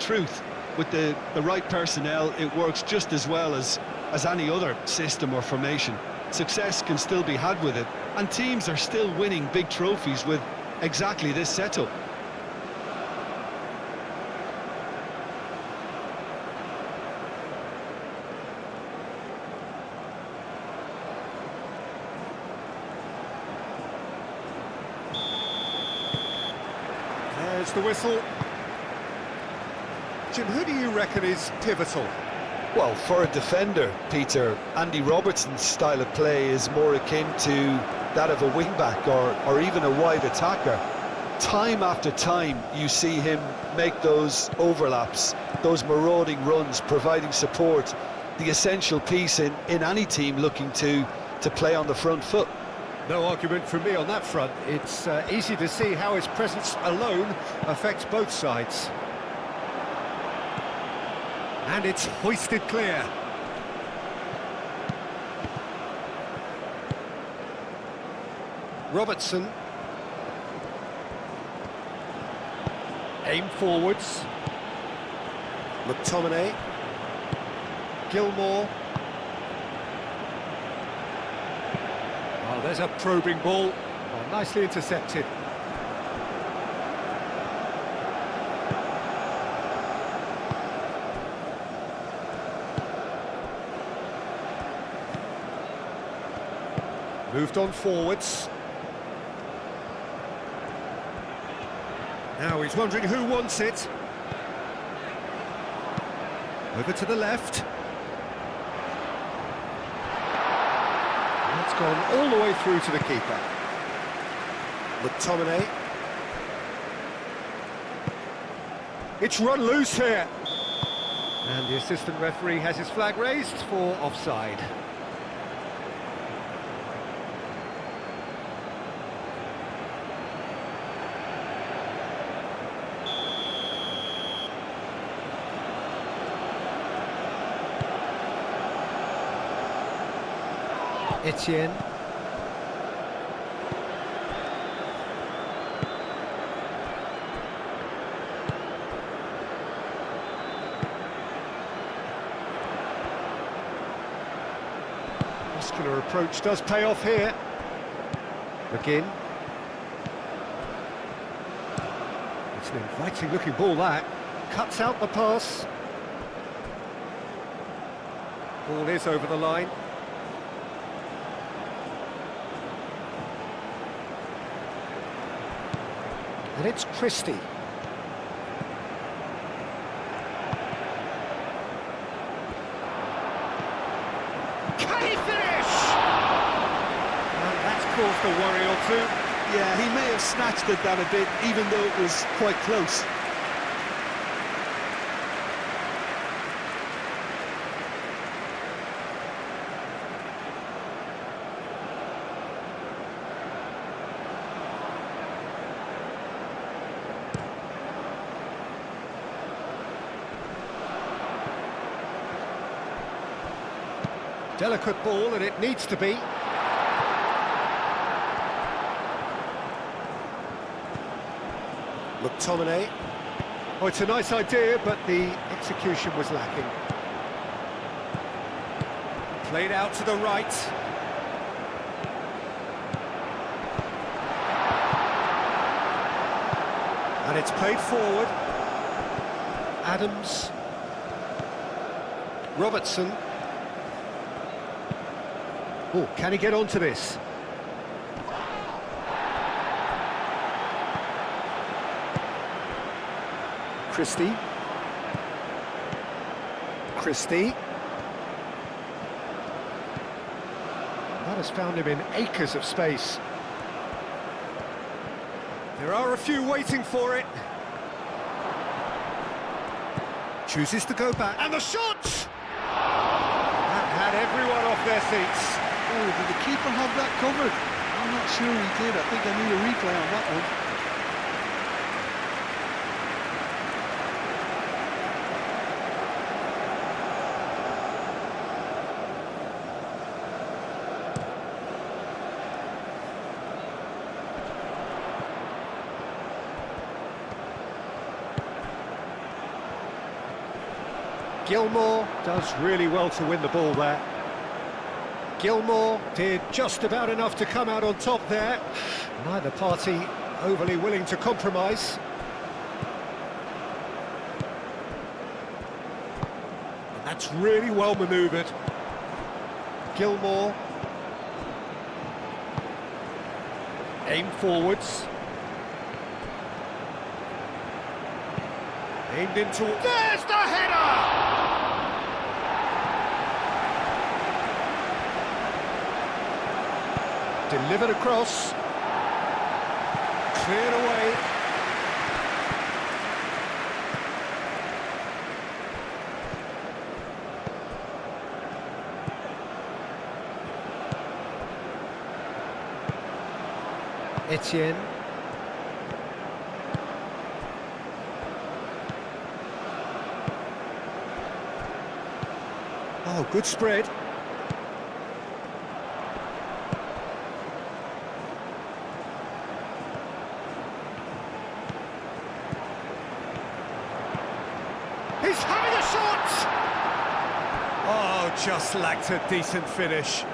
truth, with the right personnel, it works just as well as any other system or formation. Success can still be had with it, and teams are still winning big trophies with exactly this setup. There's the whistle. Jim, who do you reckon is pivotal? Well, for a defender, Peter, Andy Robertson's style of play is more akin to that of a wing-back or even a wide attacker. Time after time, you see him make those overlaps, those marauding runs, providing support, the essential piece in any team looking to play on the front foot. No argument from me on that front. It's easy to see how his presence alone affects both sides. And it's hoisted clear. Robertson. Aim forwards. McTominay. Gilmore. Oh, there's a probing ball. Oh, nicely intercepted. Moved on forwards. Now he's wondering who wants it. Over to the left. It's gone all the way through to the keeper. McTominay. It's run loose here. And the assistant referee has his flag raised for offside. Etienne. Muscular approach does pay off here. McGinn. It's an inviting looking ball that. Cuts out the pass. Ball is over the line. And it's Christie. Can he finish? And that's caused a worry or two. Yeah, he may have snatched at that a bit, even though it was quite close. Delicate ball, and it needs to be. McTominay. Oh, it's a nice idea, but the execution was lacking. Played out to the right. And it's played forward. Adams. Robertson. Oh, can he get onto this? Christie. Christie. That has found him in acres of space. There are a few waiting for it. Chooses to go back. And the shot! That had everyone off their seats. Oh, did the keeper have that covered? I'm not sure he did. I think I need a replay on that one. Gilmour does really well to win the ball there. Gilmour did just about enough to come out on top there. Neither party overly willing to compromise. And that's really well manoeuvred. Gilmour. Aim forwards. Aimed into... There's the header! Delivered across. Cleared away. Etienne. Oh, good spread. He's having a shot! Oh, just lacked a decent finish.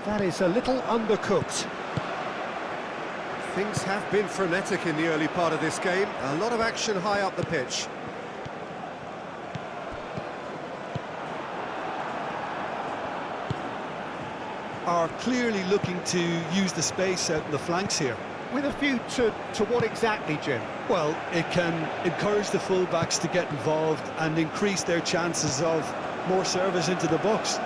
That is a little undercooked. Things have been frenetic in the early part of this game. A lot of action high up the pitch. Are clearly looking to use the space out in the flanks here. With a view to what exactly, Jim? Well, it can encourage the full-backs to get involved and increase their chances of more service into the box.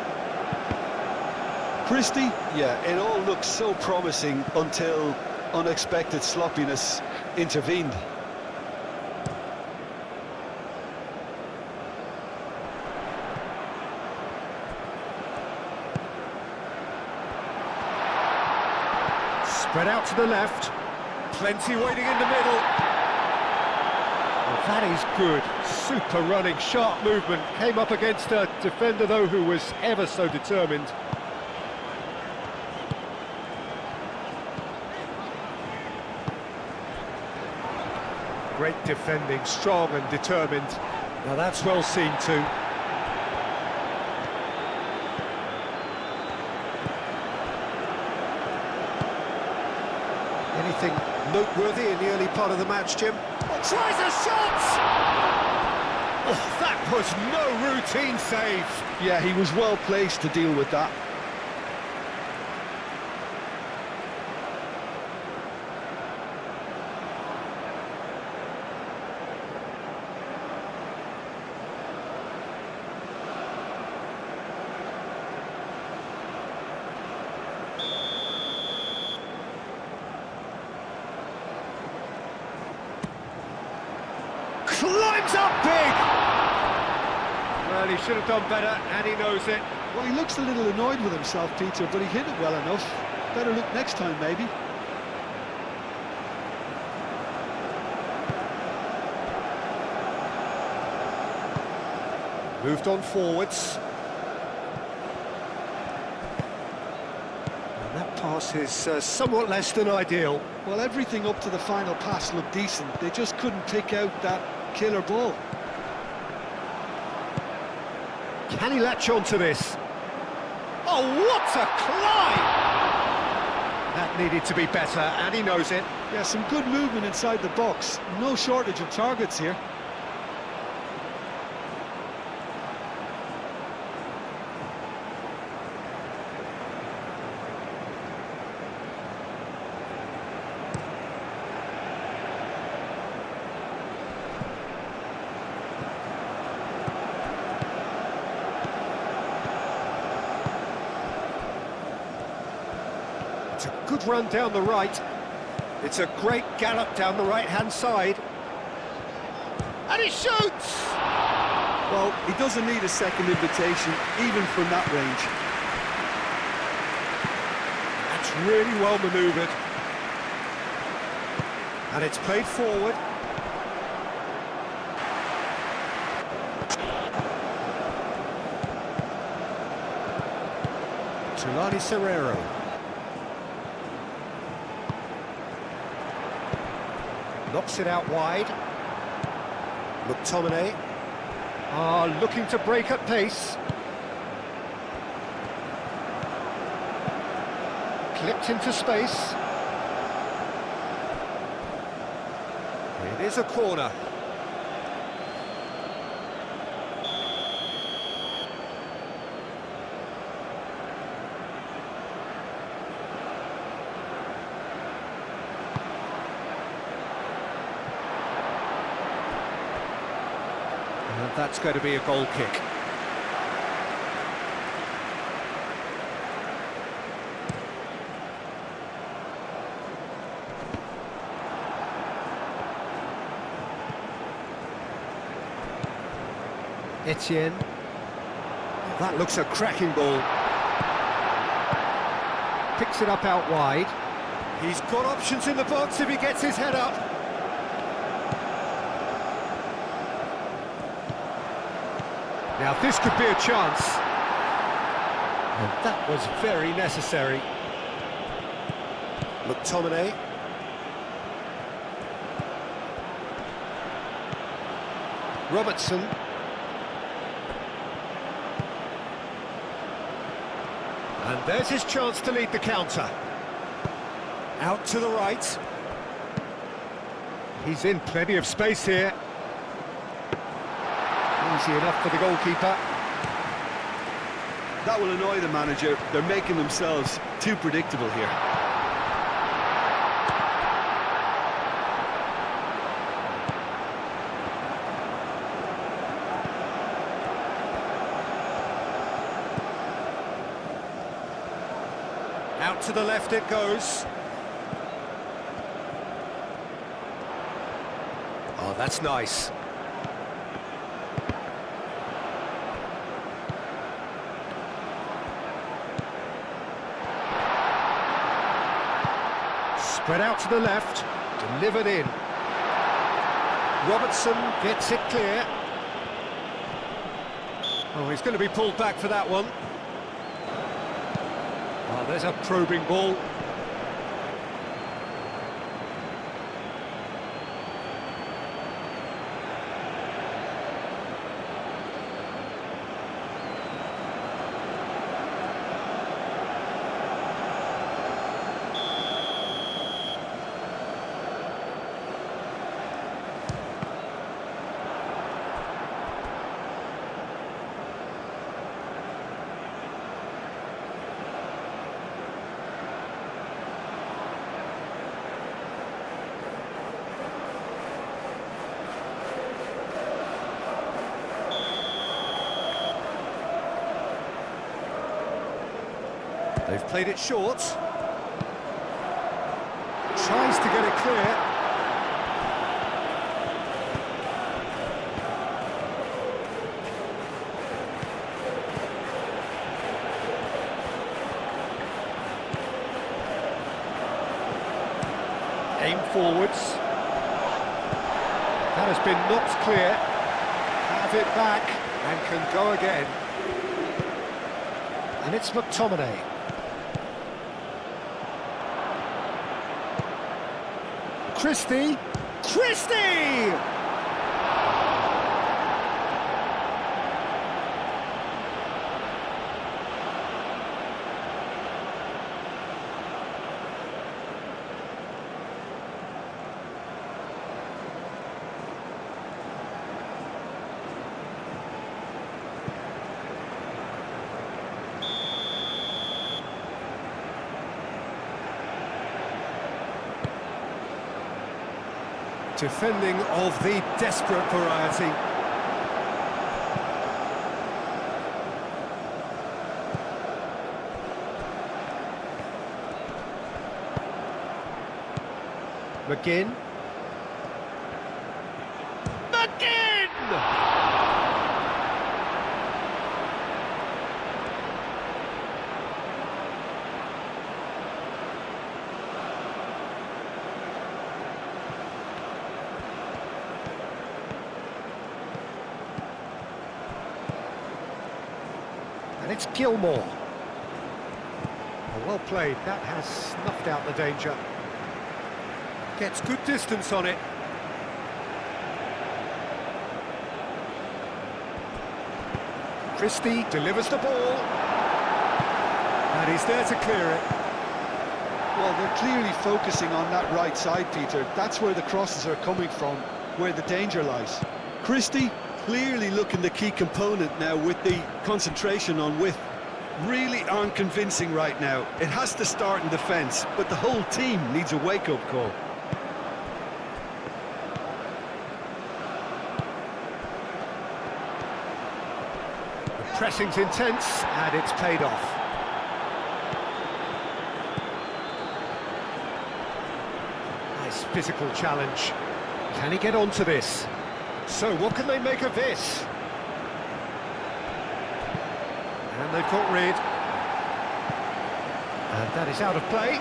Christie, yeah, it all looked so promising until unexpected sloppiness intervened. Spread out to the left. Plenty waiting in the middle. Well, that is good. Super running, sharp movement. Came up against a defender, though, who was ever so determined. Great defending, strong and determined. Now that's well seen too. Anything noteworthy in the early part of the match, Jim? Oh, tries a shot! Oh, that was no routine save. Yeah, he was well placed to deal with that. Climbs up big! Well, he should have done better, and he knows it. Well, he looks a little annoyed with himself, Peter, but he hit it well enough. Better look next time, maybe. Moved on forwards. And that pass is somewhat less than ideal. Well, everything up to the final pass looked decent. They just couldn't pick out that killer ball. Can he latch on to this? Oh, what a climb! That needed to be better, and he knows it. Yeah, some good movement inside the box. No shortage of targets here. It's a good run down the right. It's a great gallop down the right-hand side. And he shoots! Well, he doesn't need a second invitation, even from that range. It's really well manoeuvred. And it's played forward. Tulani Serrero. Knocks it out wide. McTominay. Looking to break at pace. Clipped into space. It is a corner. And that's going to be a goal kick. Etienne. That looks a cracking ball. Picks it up out wide. He's got options in the box if he gets his head up. Now this could be a chance. And that was very necessary. McTominay. Robertson. And there's his chance to lead the counter. Out to the right. He's in plenty of space here. Easy enough for the goalkeeper. That will annoy the manager. They're making themselves too predictable here. Out to the left it goes. Oh, that's nice. Spread out to the left, delivered in. Robertson gets it clear. Oh, he's going to be pulled back for that one. Oh, there's a probing ball. They've played it short. Tries to get it clear. Aim forwards. That has been knocked clear. Have it back and can go again. And it's McTominay. Christie! Christie! Defending of the desperate variety. McGinn. McGinn! It's Gilmore. Oh, well played, that has snuffed out the danger. Gets good distance on it. Christie delivers the ball. And he's there to clear it. Well, they're clearly focusing on that right side, Peter. That's where the crosses are coming from, where the danger lies. Christie clearly looking the key component now with the concentration on width. Really aren't convincing right now. It has to start in defence, but the whole team needs a wake-up call. The pressing's intense, and it's paid off. Nice physical challenge. Can he get onto this? So what can they make of this? And they've got rid. And that is out of play.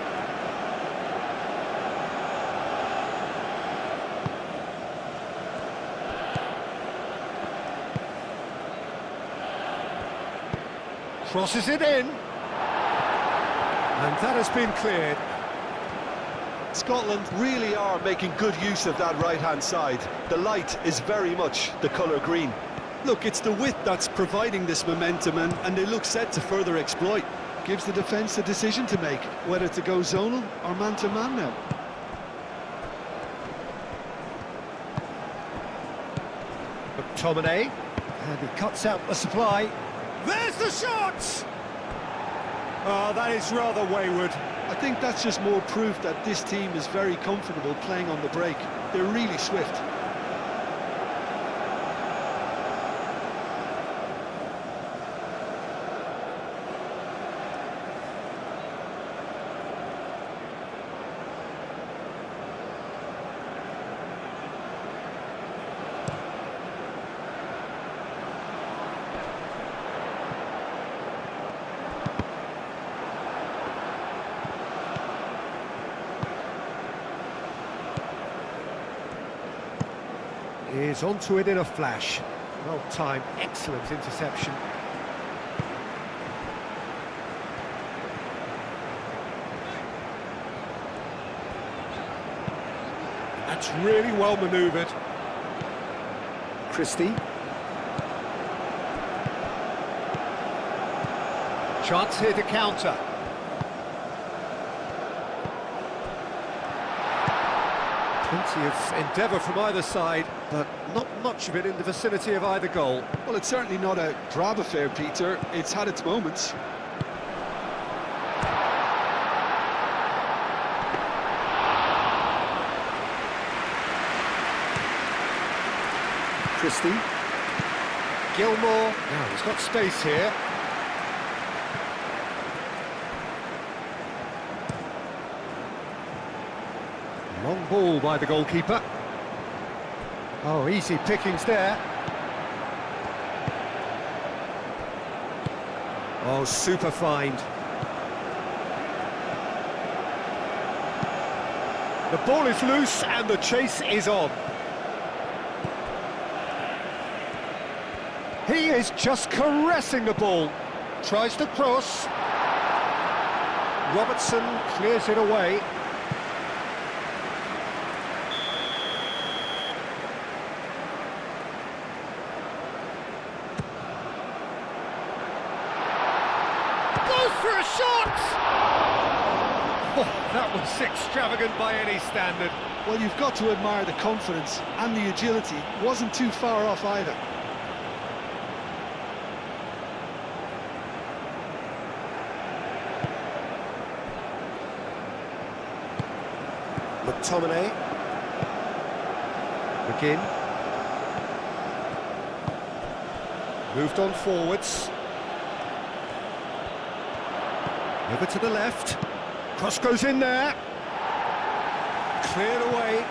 Crosses it in. And that has been cleared. Scotland really are making good use of that right-hand side. The light is very much the colour green. Look, it's the width that's providing this momentum, and they look set to further exploit. Gives the defence a decision to make, whether to go zonal or man-to-man now. McTominay, and he cuts out the supply. There's the shot! Oh, that is rather wayward. I think that's just more proof that this team is very comfortable playing on the break. They're really swift. Is onto it in a flash. Well timed, excellent interception. That's really well manoeuvred. Christie. Chance here to counter. Plenty of endeavour from either side, but not much of it in the vicinity of either goal. Well, it's certainly not a drab affair, Peter. It's had its moments. Christie. Gilmore. Now he's got space here. Long ball by the goalkeeper. Oh, easy pickings there. Oh, super find. The ball is loose and the chase is on. He is just caressing the ball. Tries to cross. Robertson clears it away. Goes for a shot! Oh, that was extravagant by any standard. Well, you've got to admire the confidence and the agility. Wasn't too far off either. McTominay. Begin. Moved on forwards. Over to the left. Cross goes in there. Cleared away.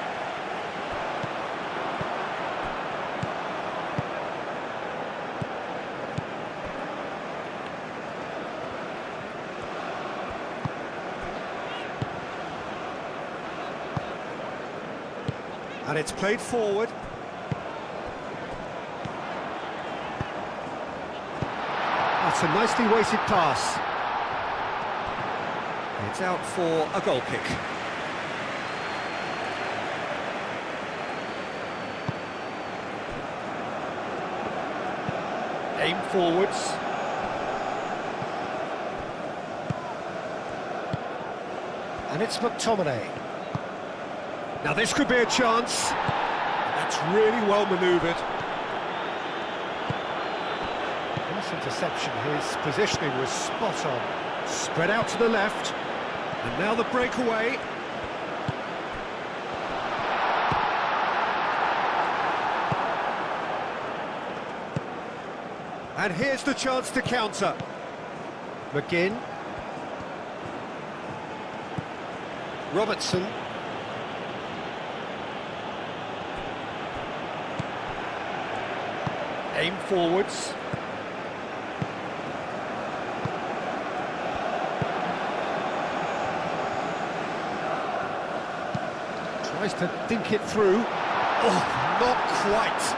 And it's played forward. That's a nicely weighted pass. It's out for a goal kick. Aim forwards. And it's McTominay. Now this could be a chance. That's really well manoeuvred. Nice interception. His positioning was spot on. Spread out to the left. And now the breakaway. And here's the chance to counter. McGinn. Robertson. Aim forwards. Tries to dink it through. Oh, not quite.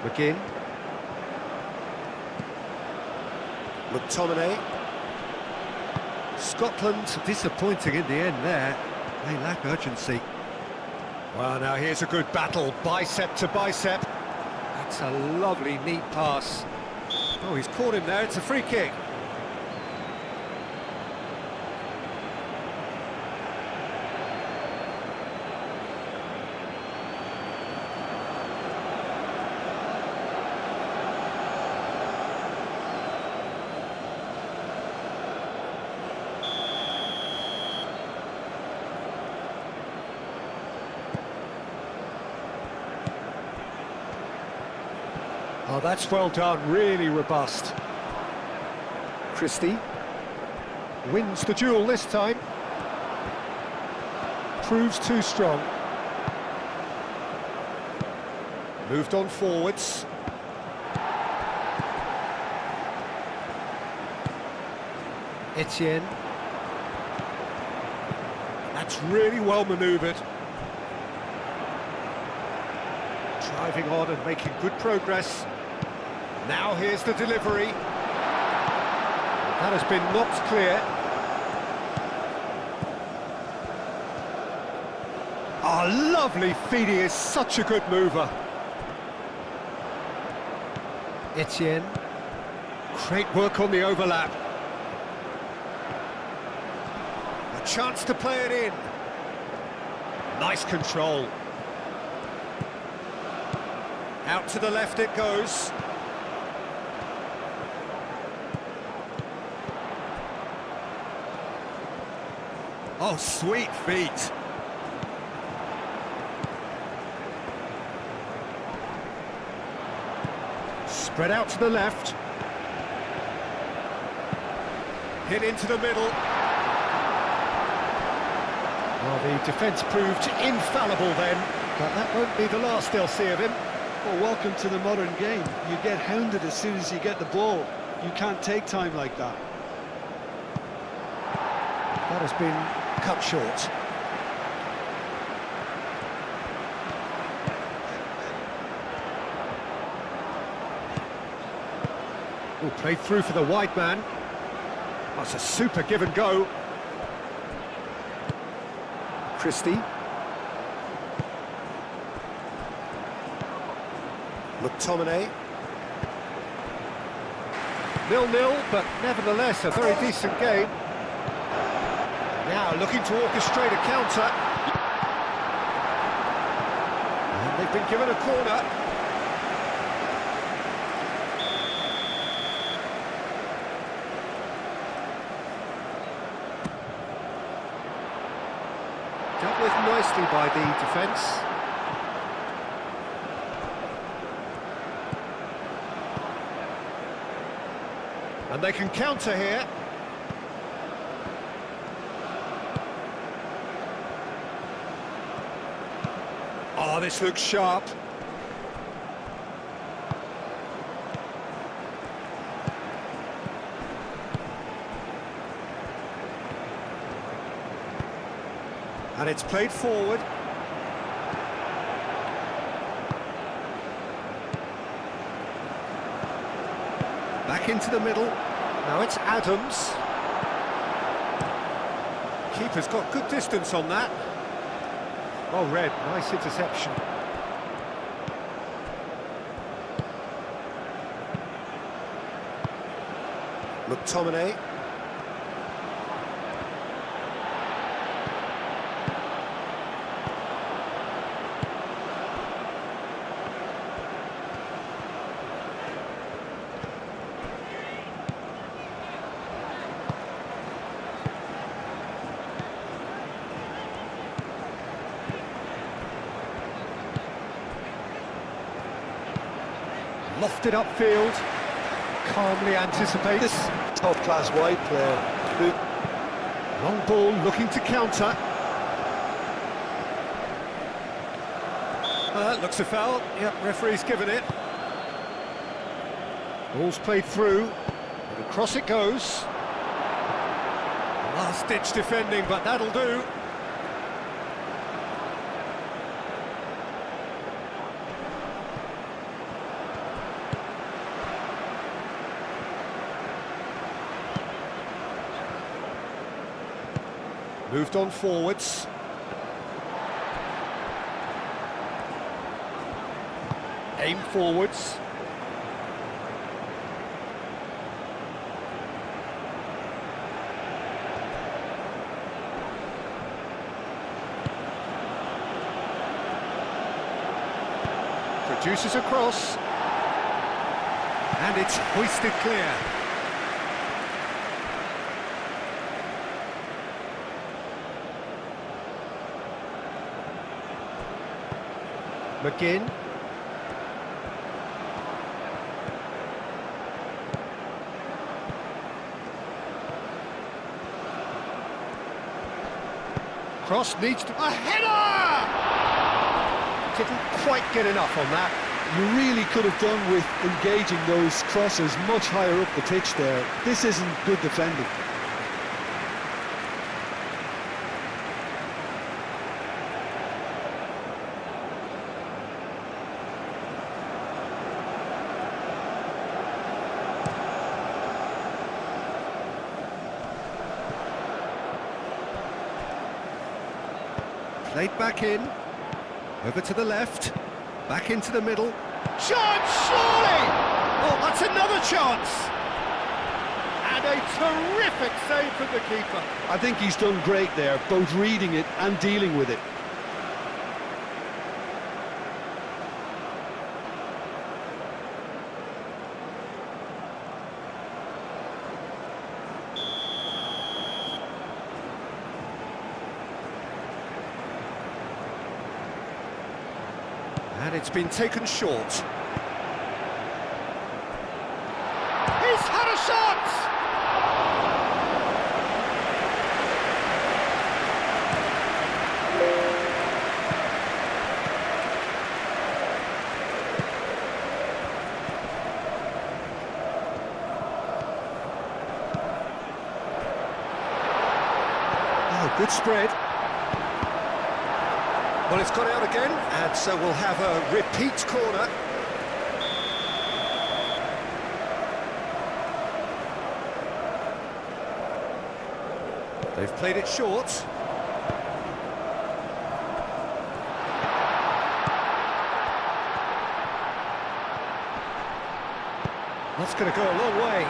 McGinn. McTominay. Scotland disappointing in the end there. They lack urgency. Well, now here's a good battle, bicep to bicep. That's a lovely, neat pass. Oh, he's caught him there, it's a free kick. Oh, that's well done, really robust. Christie wins the duel this time. Proves too strong. Moved on forwards. Etienne. That's really well manoeuvred. Driving on and making good progress. Now here's the delivery. That has been knocked clear. Oh, lovely feed, he is such a good mover. Etienne. Great work on the overlap. A chance to play it in. Nice control. Out to the left it goes. Oh, sweet feet. Spread out to the left. Hit into the middle. Well, the defence proved infallible then, but that won't be the last they'll see of him. Well, welcome to the modern game. You get hounded as soon as you get the ball. You can't take time like that. That has been cut short. Oh, played through for the wide man. That's a super give and go. Christie. McTominay. 0-0, but nevertheless a very decent game. Now looking to orchestrate a counter. And they've been given a corner. Dealt with nicely by the defence. And they can counter here. Oh, this looks sharp. And it's played forward. Back into the middle. Now it's Adams. Keeper's got good distance on that. Well read, nice interception. McTominay. Lofted upfield, calmly anticipates. This top-class wide player. Long ball looking to counter. Looks a foul. Yep, referee's given it. Ball's played through. And across it goes. Last-ditch defending, but that'll do. Moved on forwards. Aim forwards. Produces a cross. And it's hoisted clear. McGinn. Cross needs to... A header! Didn't quite get enough on that. You really could have done with engaging those crosses much higher up the pitch there. This isn't good defending. Played back in, over to the left, back into the middle. Chance, surely! Oh, that's another chance! And a terrific save from the keeper. I think he's done great there, both reading it and dealing with it. And it's been taken short. He's had a shot! Oh, good spread. Well, it's got out again, and so we'll have a repeat corner. They've played it short. That's going to go a long way.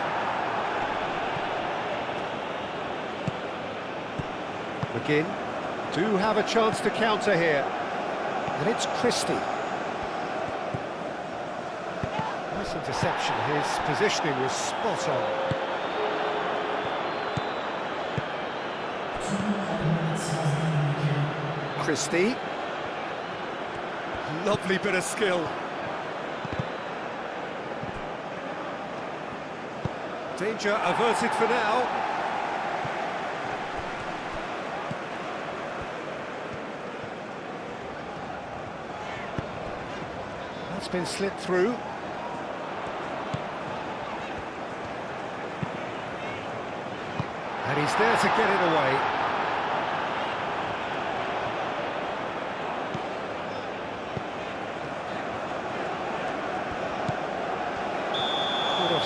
McGinn do have a chance to counter here. And it's Christie. Nice interception. His positioning was spot on. Christie. Lovely bit of skill. Danger averted for now. That's been slipped through. And he's there to get it away.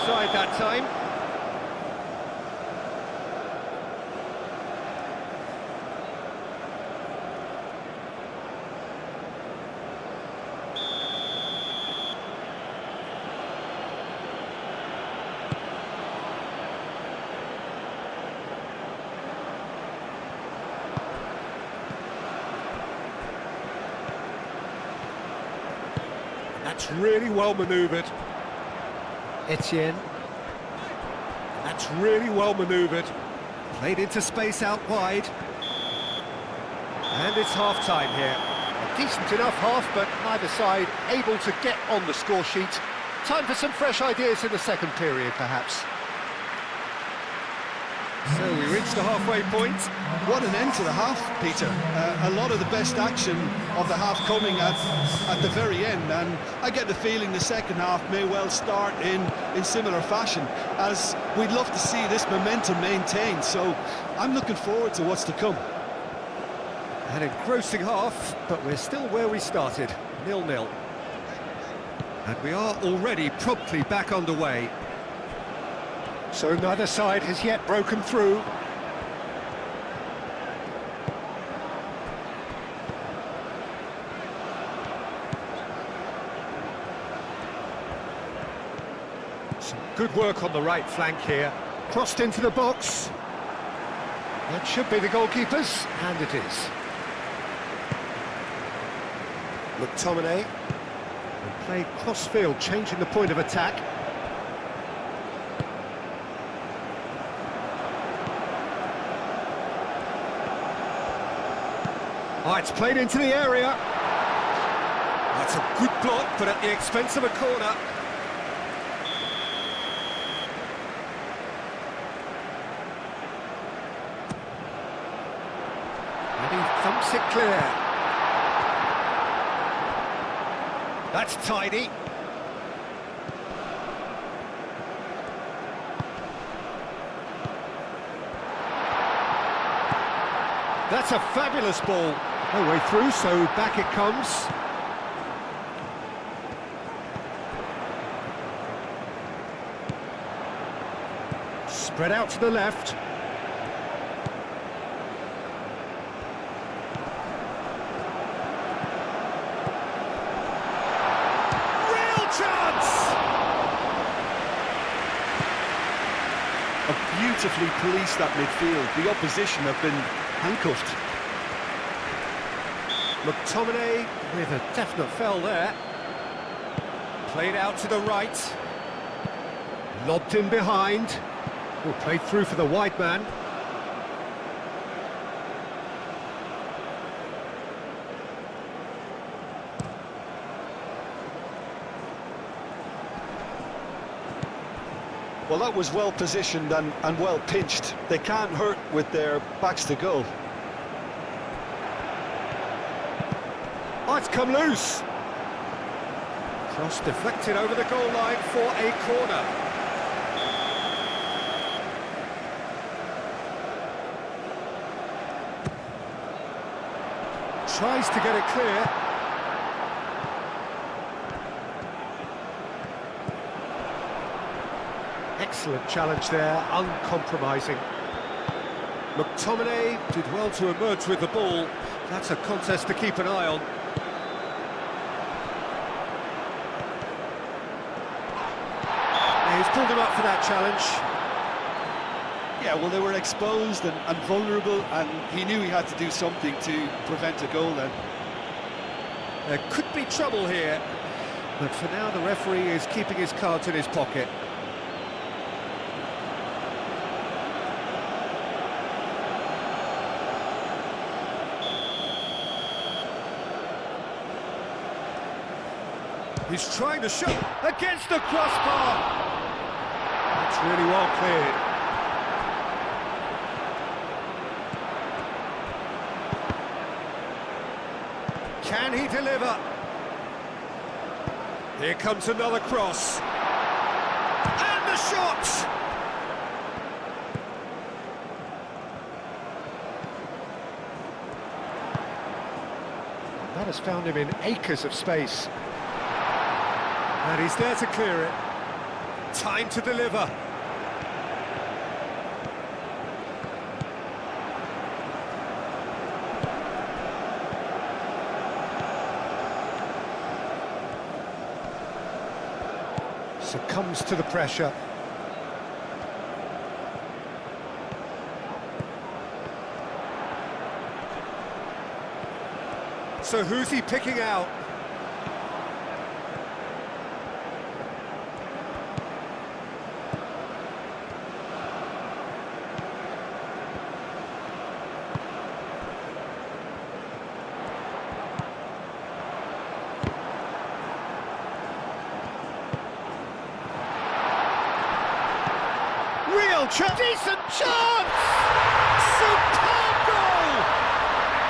offside that time. That's really well manoeuvred. Etienne. That's really well manoeuvred. Played into space out wide. And it's half-time here. A decent enough half, but neither side able to get on the score sheet. Time for some fresh ideas in the second period, perhaps. So we reached the halfway point. What an end to the half, Peter. A lot of the best action of the half coming at the very end, and I get the feeling the second half may well start in similar fashion, as we'd love to see this momentum maintained, so I'm looking forward to what's to come. An engrossing half, but we're still where we started, 0-0. And we are already promptly back underway. So neither side has yet broken through. Some good work on the right flank here. Crossed into the box. That should be the goalkeeper's, and it is. McTominay. And played cross-field, changing the point of attack. Oh, it's played into the area. That's a good block, but at the expense of a corner. And he thumps it clear. That's tidy. That's a fabulous ball. No way through, so back it comes. Spread out to the left. Real chance! Have beautifully policed that midfield. The opposition have been handcuffed. McTominay with a definite foul there. Played out to the right. Lobbed in behind. Oh, played through for the wide man. Well, that was well positioned and well pinched. They can't hurt with their backs to goal. Oh, it's come loose. Cross deflected over the goal line for a corner. Tries to get it clear. Excellent challenge there, uncompromising. McTominay did well to emerge with the ball. That's a contest to keep an eye on. He's pulled him up for that challenge. Yeah, well, they were exposed and vulnerable, and he knew he had to do something to prevent a goal then. There could be trouble here, but for now the referee is keeping his cards in his pocket. He's trying to shoot against the crossbar. That's really well cleared. Can he deliver? Here comes another cross. And the shot! That has found him in acres of space. And he's there to clear it. Time to deliver. Succumbs to the pressure. So who's he picking out? Real chance! Decent chance! Superb goal!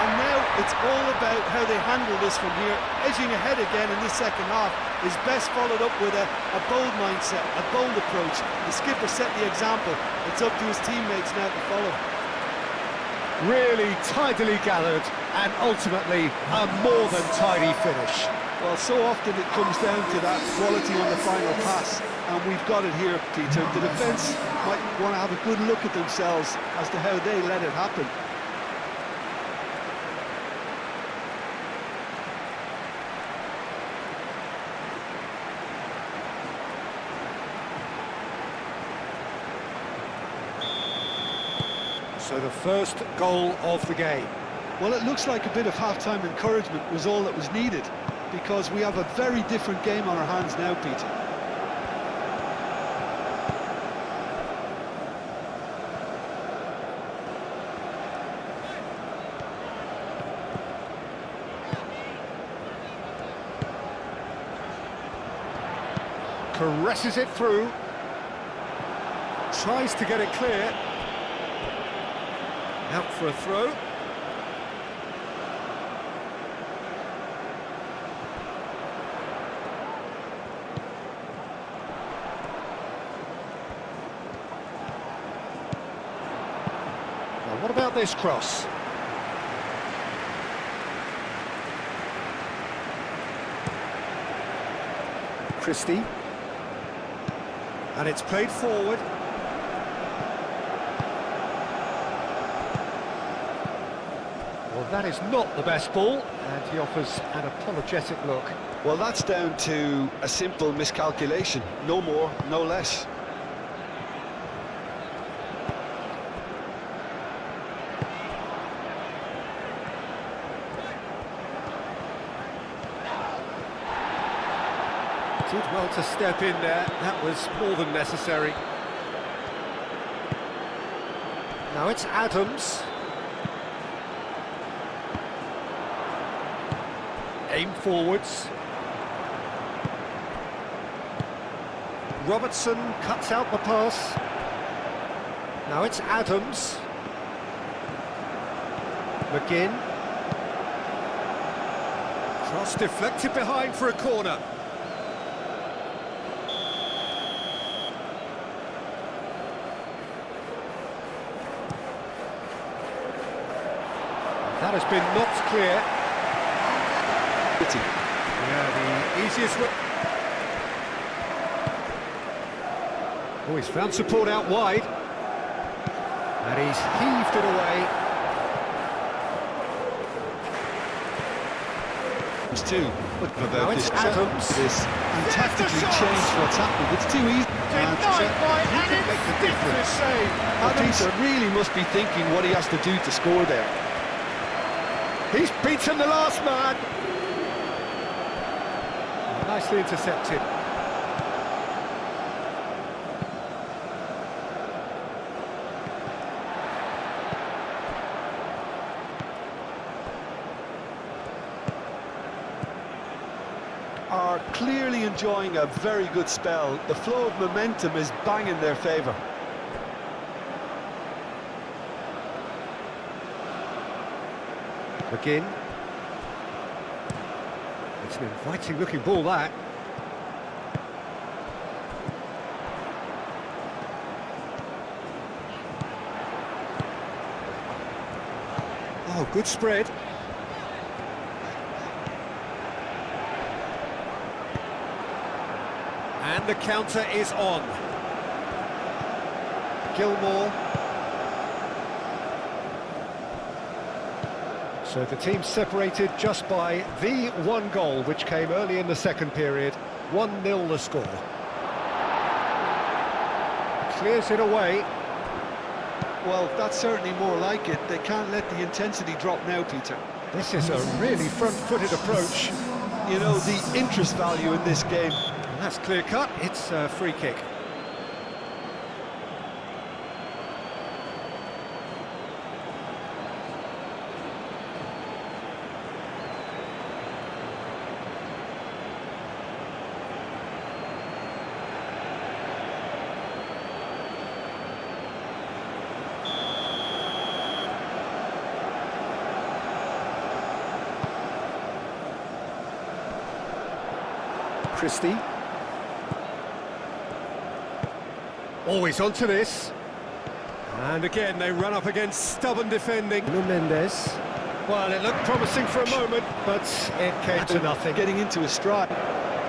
And now it's all about how they handle this from here. Edging ahead again in this second half is best followed up with a bold mindset, a bold approach. The skipper set the example. It's up to his teammates now to follow. Really tidily gathered and ultimately a more than tidy finish. Well, so often it comes down to that quality on the final pass, and we've got it here, Peter. The defence might want to have a good look at themselves as to how they let it happen. So the first goal of the game. Well, it looks like a bit of half-time encouragement was all that was needed, because we have a very different game on our hands now, Peter. Caresses it through. Tries to get it clear. Out for a throw. Now, what about this cross? Christie. And it's played forward. Well, that is not the best ball, and he offers an apologetic look. Well, that's down to a simple miscalculation. No more, no less. Did well to step in there. That was more than necessary. Now it's Adams. Aim forwards. Robertson cuts out the pass. Now it's Adams. McGinn. Cross deflected behind for a corner. That has been knocked clear. Yeah, the easiest way. Oh, he's found support out wide. And he's heaved it away. It's two. What Now about it's this? Adams. This and tactically change what's happening. It's too easy. Denied by He can an make the difference. save. Adams really must be thinking what he has to do to score there. He's beaten the last man. Nicely intercepted. Are clearly enjoying a very good spell. The flow of momentum is bang in their favour. McGinn. It's an inviting looking ball, that. Oh, good spread. And the counter is on. Gilmore. So the team separated just by the one goal, which came early in the second period. 1-0 the score. Clears it away. Well, that's certainly more like it. They can't let the intensity drop now, Peter. This is a really front-footed approach. You know, the interest value in this game. And that's clear-cut. It's a free kick. Christie. Always onto this. And again, they run up against stubborn defending. Mendes. Well, it looked promising for a moment, but it came to nothing. Getting into his stride.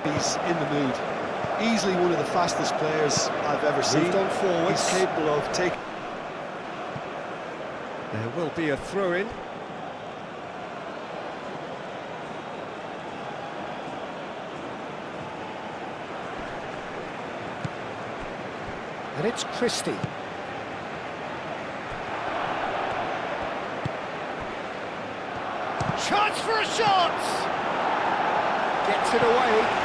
He's in the mood. Easily one of the fastest players I've ever seen. Moved on forwards. He's capable of taking... There will be a throw-in. And it's Christie. Chance for a shot! Gets it away.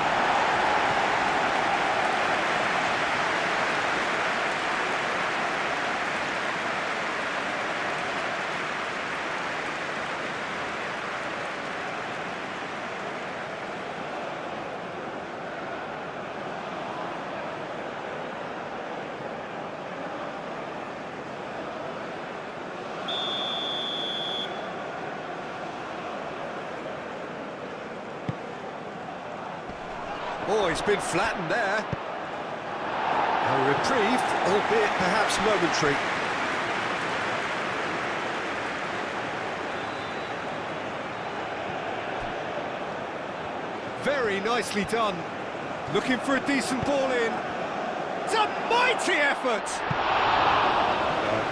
Oh, he's been flattened there. A reprieve, albeit perhaps momentary. Very nicely done. Looking for a decent ball in. It's a mighty effort!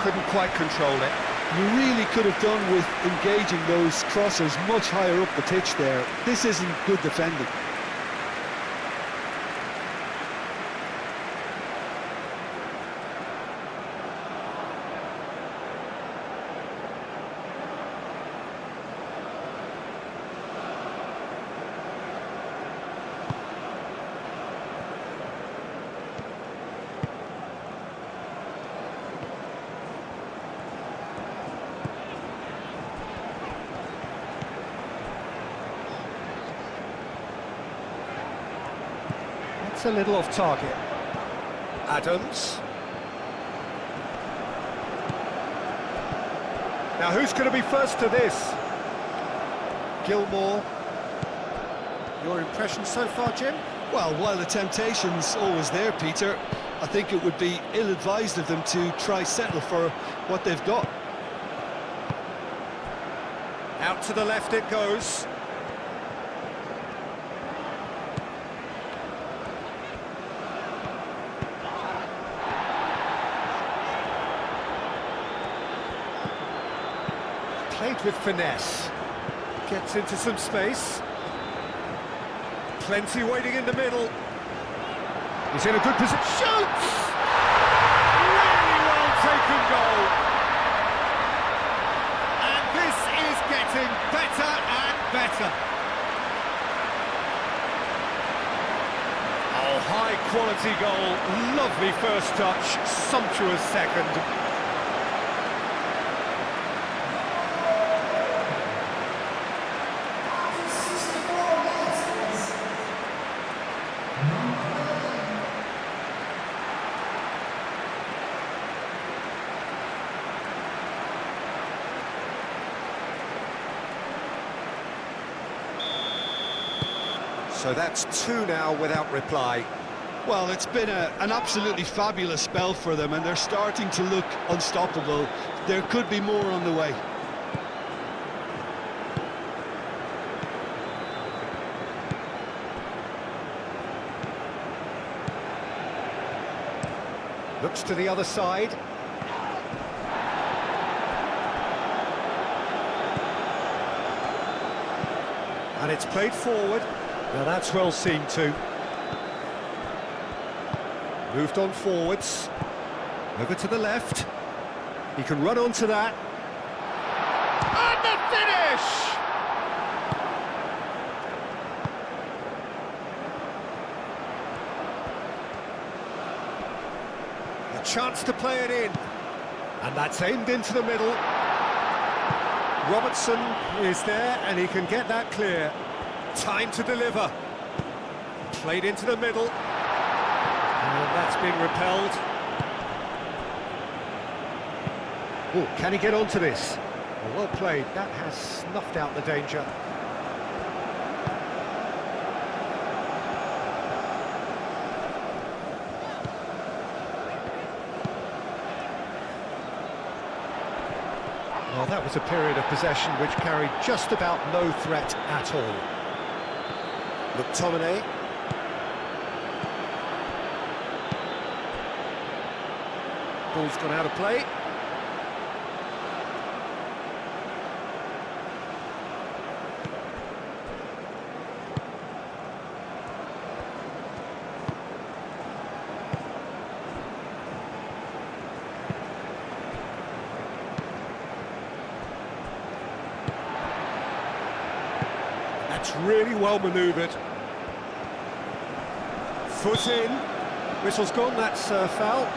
Couldn't quite control it. You really could have done with engaging those crossers much higher up the pitch there. This isn't good defending. A little off target. Adams. Now who's going to be first to this? Gilmore. Your impression so far, Jim? Well, while the temptation's always there, Peter, I think it would be ill-advised of them to try settle for what they've got. Out to the left it goes. Played with finesse. Gets into some space. Plenty waiting in the middle. He's in a good position. Shoots! Really well taken goal. And this is getting better and better. Oh, high quality goal. Lovely first touch. Sumptuous second. So that's two now without reply. Well, it's been an absolutely fabulous spell for them, and they're starting to look unstoppable. There could be more on the way. Looks to the other side. And it's played forward. Now that's well seen too. Moved on forwards. Over to the left. He can run onto that. And the finish! A chance to play it in. And that's aimed into the middle. Robertson is there and he can get that clear. Time to deliver. Played into the middle. And that's been repelled. Oh, can he get onto this? Well played. That has snuffed out the danger. Well, that was a period of possession which carried just about no threat at all. McTominay. Ball's gone out of play. That's really well manoeuvred. Foot in. Whistle's gone, that's foul.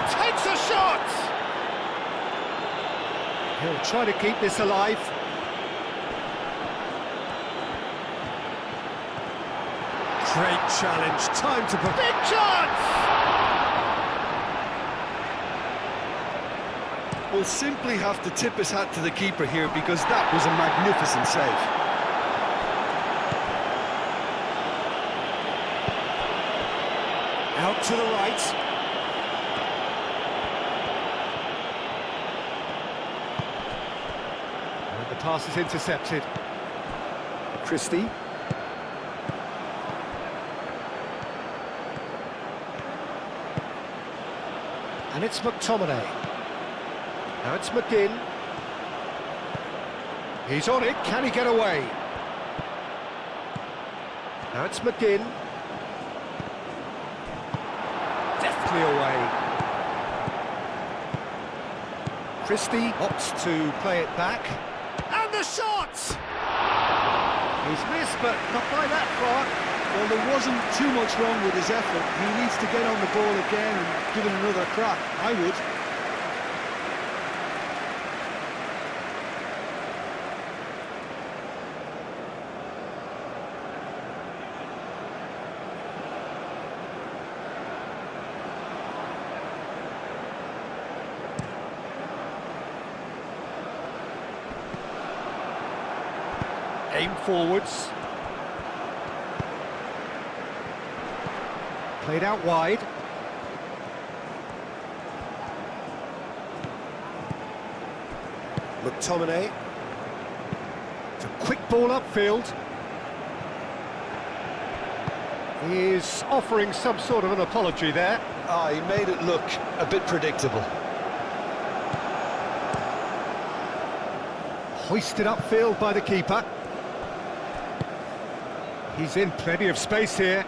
Takes a shot! He'll try to keep this alive. Great challenge, time to put... Big chance! Will simply have to tip his hat to the keeper here because that was a magnificent save. Out to the right. And the pass is intercepted. Christie. And it's McTominay. Now it's McGinn. He's on it, can he get away? Now it's McGinn. Deftly away. Christie opts to play it back. And the shot! He's missed, but not by that far. Well, there wasn't too much wrong with his effort. He needs to get on the ball again and give it another crack. I would. Aim forwards. Played out wide. McTominay. It's a quick ball upfield. He is offering some sort of an apology there. Ah, he made it look a bit predictable. Hoisted upfield by the keeper. He's in plenty of space here.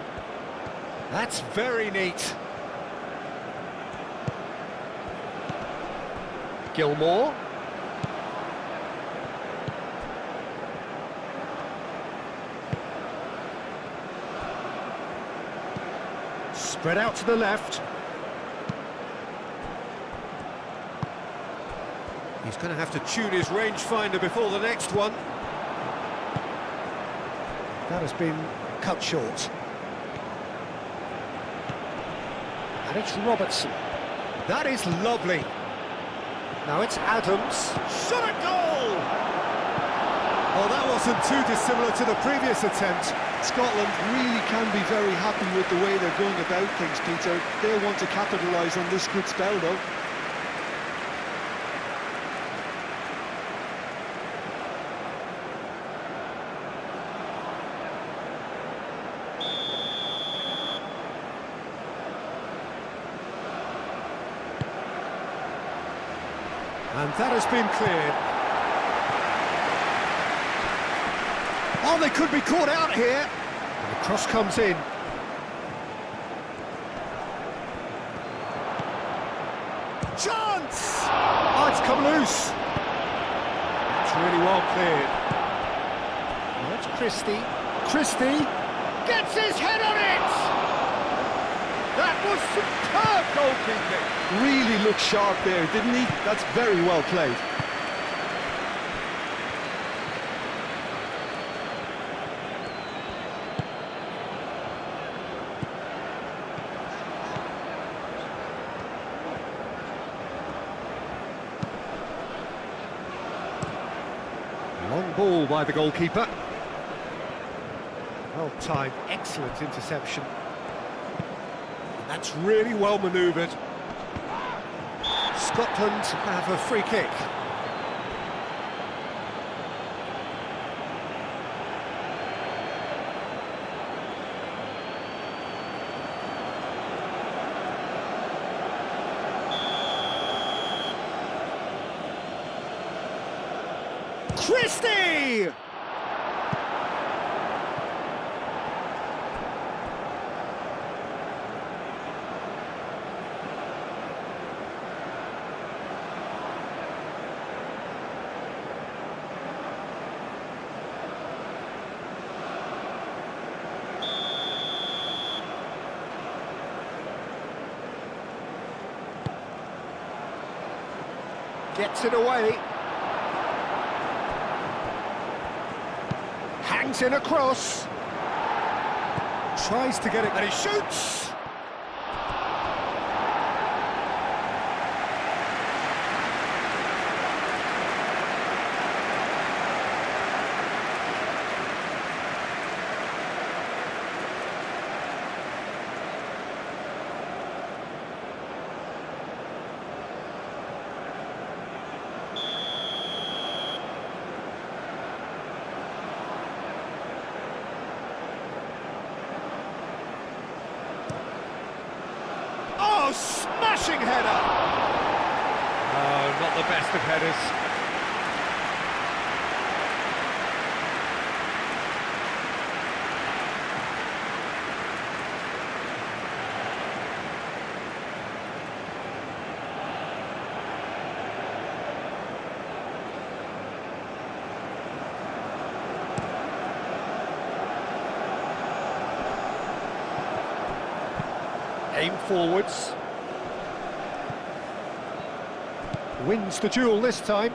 That's very neat. Gilmore. Spread out to the left. He's going to have to tune his rangefinder before the next one. That has been cut short. And it's Robertson. That is lovely. Now it's Adams. Shot at goal! Well, that wasn't too dissimilar to the previous attempt. Scotland really can be very happy with the way they're going about things, Peter. They'll want to capitalise on this good spell, though. And that has been cleared. Oh, they could be caught out here. And the cross comes in. Chance! Oh, it's come loose. It's really well cleared. Well, that's Christie. Christie gets his head on it! That was superb goalkeeping. Really looked sharp there, didn't he? That's very well played. Long ball by the goalkeeper. Well timed, excellent interception. And that's really well manoeuvred. Scotland have a free kick. Christie! Gets it away. Hangs in a cross. Tries to get it, and he shoots! Oh, smashing header! Oh, not the best of headers. Aim forwards. Wins the duel this time.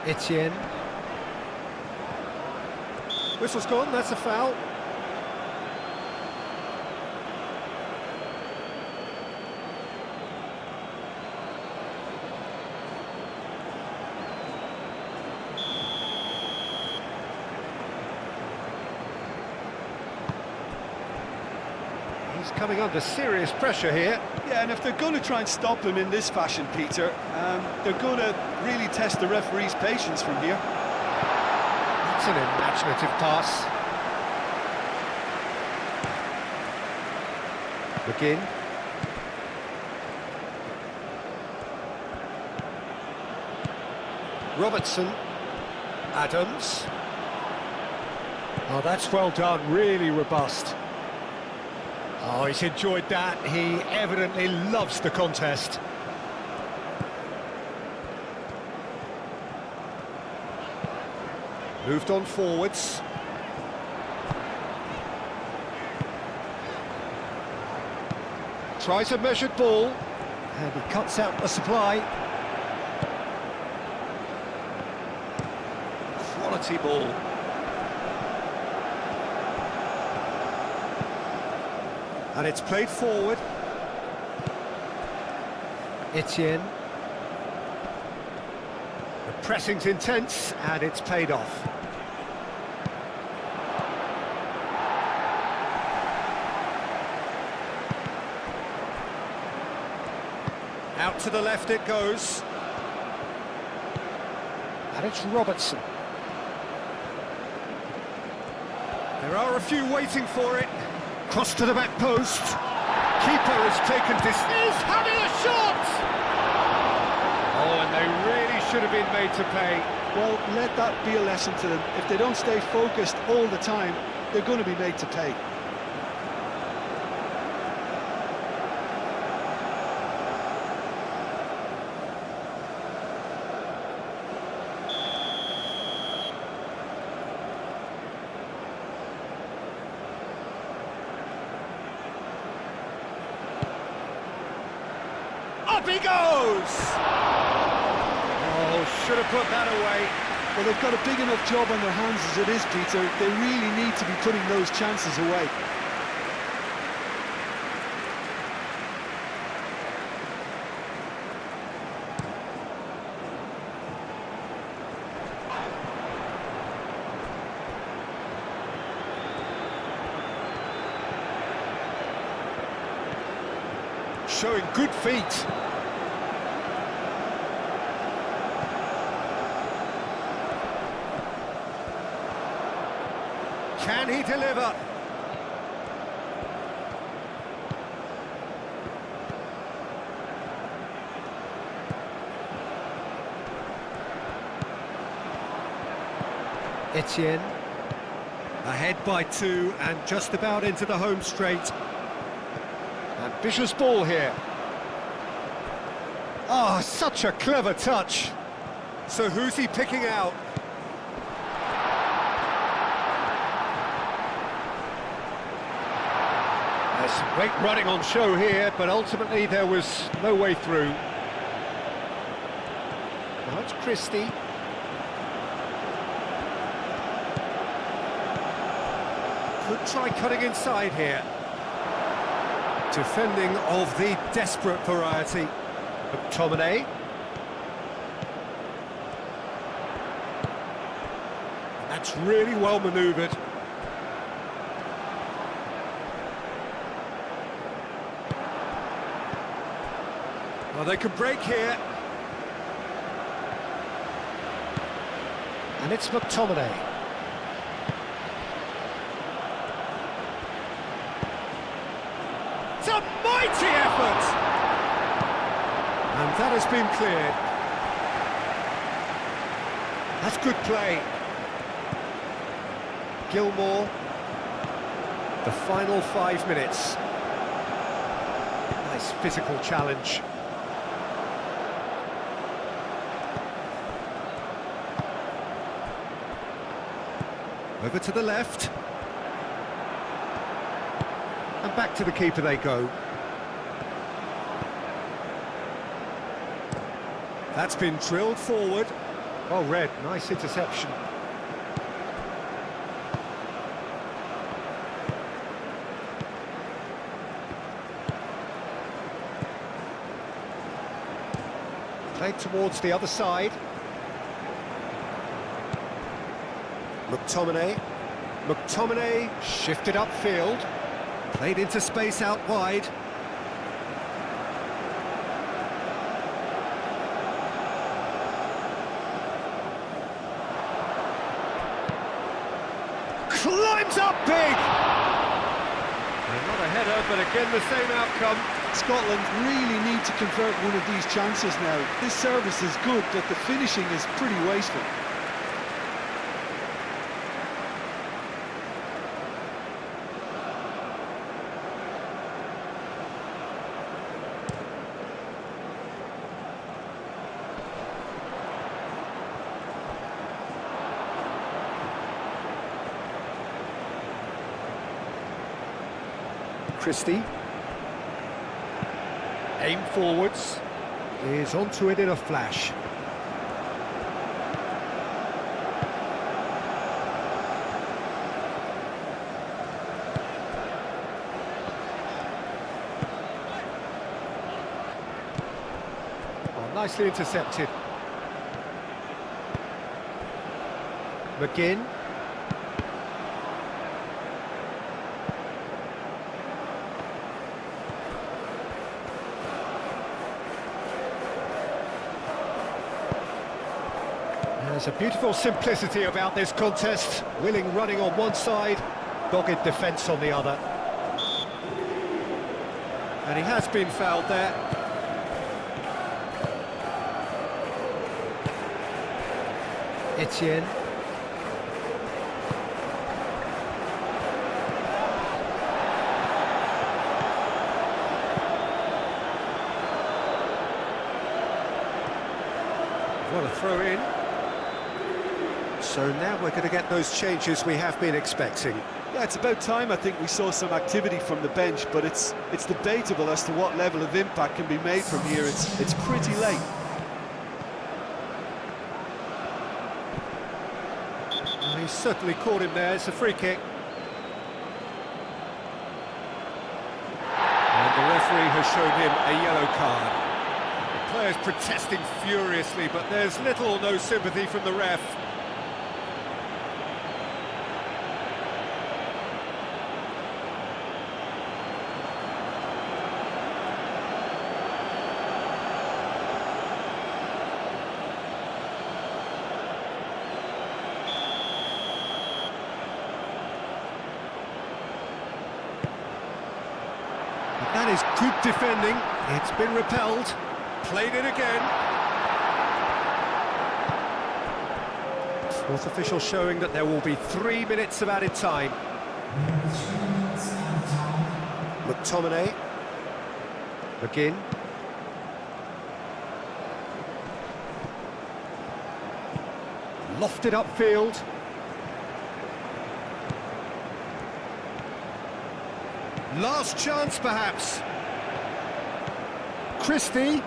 Etienne. Whistle's gone, that's a foul. He's coming under serious pressure here. Yeah, and if they're going to try and stop him in this fashion, Peter, they're going to really test the referee's patience from here. That's an imaginative pass. McGinn. Robertson. Adams. Oh, that's well done, really robust. Oh, he's enjoyed that. He evidently loves the contest. Moved on forwards. Tries a measured ball. And he cuts out the supply. Quality ball. And it's played forward. Etienne. The pressing's intense, and it's paid off. Out to the left it goes. And it's Robertson. There are a few waiting for it. Cross to the back post. Keeper has taken distance. He's having a shot! Oh, and they really should have been made to pay. Well, let that be a lesson to them. If they don't stay focused all the time, they're going to be made to pay. Up he goes! Oh, should have put that away. Well, they've got a big enough job on their hands as it is, Peter. They really need to be putting those chances away. Showing good feet. Can he deliver? Etienne. Ahead by 2 and just about into the home straight. Ambitious ball here. Oh, such a clever touch. So who's he picking out? There's some great running on show here, but ultimately there was no way through. Now it's Christie. Could try cutting inside here. Defending of the desperate variety. McTominay. That's really well manoeuvred. Well, they can break here. And it's McTominay. It's a mighty effort! And that has been cleared. That's good play. Gilmore. The final 5 minutes. Nice physical challenge. Over to the left. And back to the keeper they go. That's been drilled forward. Well read, nice interception. Played towards the other side. McTominay. McTominay shifted upfield. Played into space out wide. Climbs up big! And not a header, but again the same outcome. Scotland really need to convert one of these chances now. This service is good, but the finishing is pretty wasteful. Christie. Aim forwards. Is onto it in a flash. nicely intercepted. McGinn. There's a beautiful simplicity about this contest. Willing running on one side, dogged defence on the other. And he has been fouled there. Etienne. What a throw in. So now we're going to get those changes we have been expecting. Yeah, it's about time I think we saw some activity from the bench, but it's debatable as to what level of impact can be made from here. It's pretty late. Well, he's certainly caught him there. It's a free kick. And the referee has shown him a yellow card. The player's protesting furiously, but there's little or no sympathy from the ref. That is good defending. It's been repelled. Played it again. Fourth official showing that there will be 3 minutes of added time. McTominay. McGinn. Lofted upfield. Last chance, perhaps. Christie.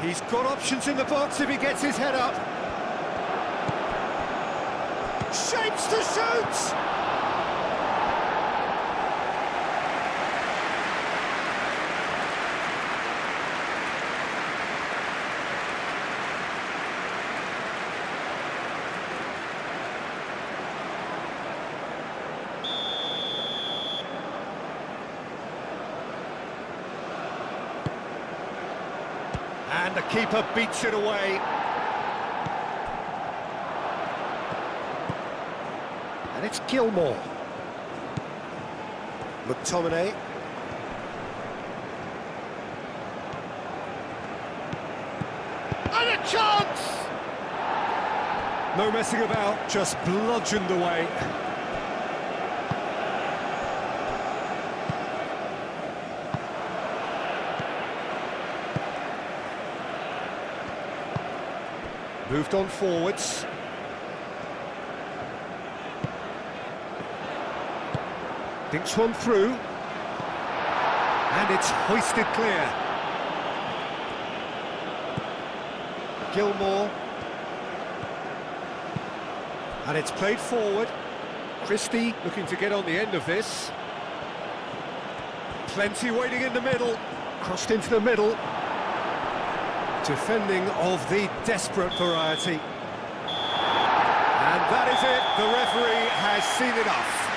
He's got options in the box if he gets his head up. Shapes to shoot! And the keeper beats it away. And it's Gilmore. McTominay. And a chance! No messing about, just bludgeoned away. Moved on forwards. Dinks one through. And it's hoisted clear. Gilmore. And it's played forward. Christie looking to get on the end of this. Plenty waiting in the middle. Crossed into the middle. Defending of the desperate variety. And that is it. The referee has seen enough.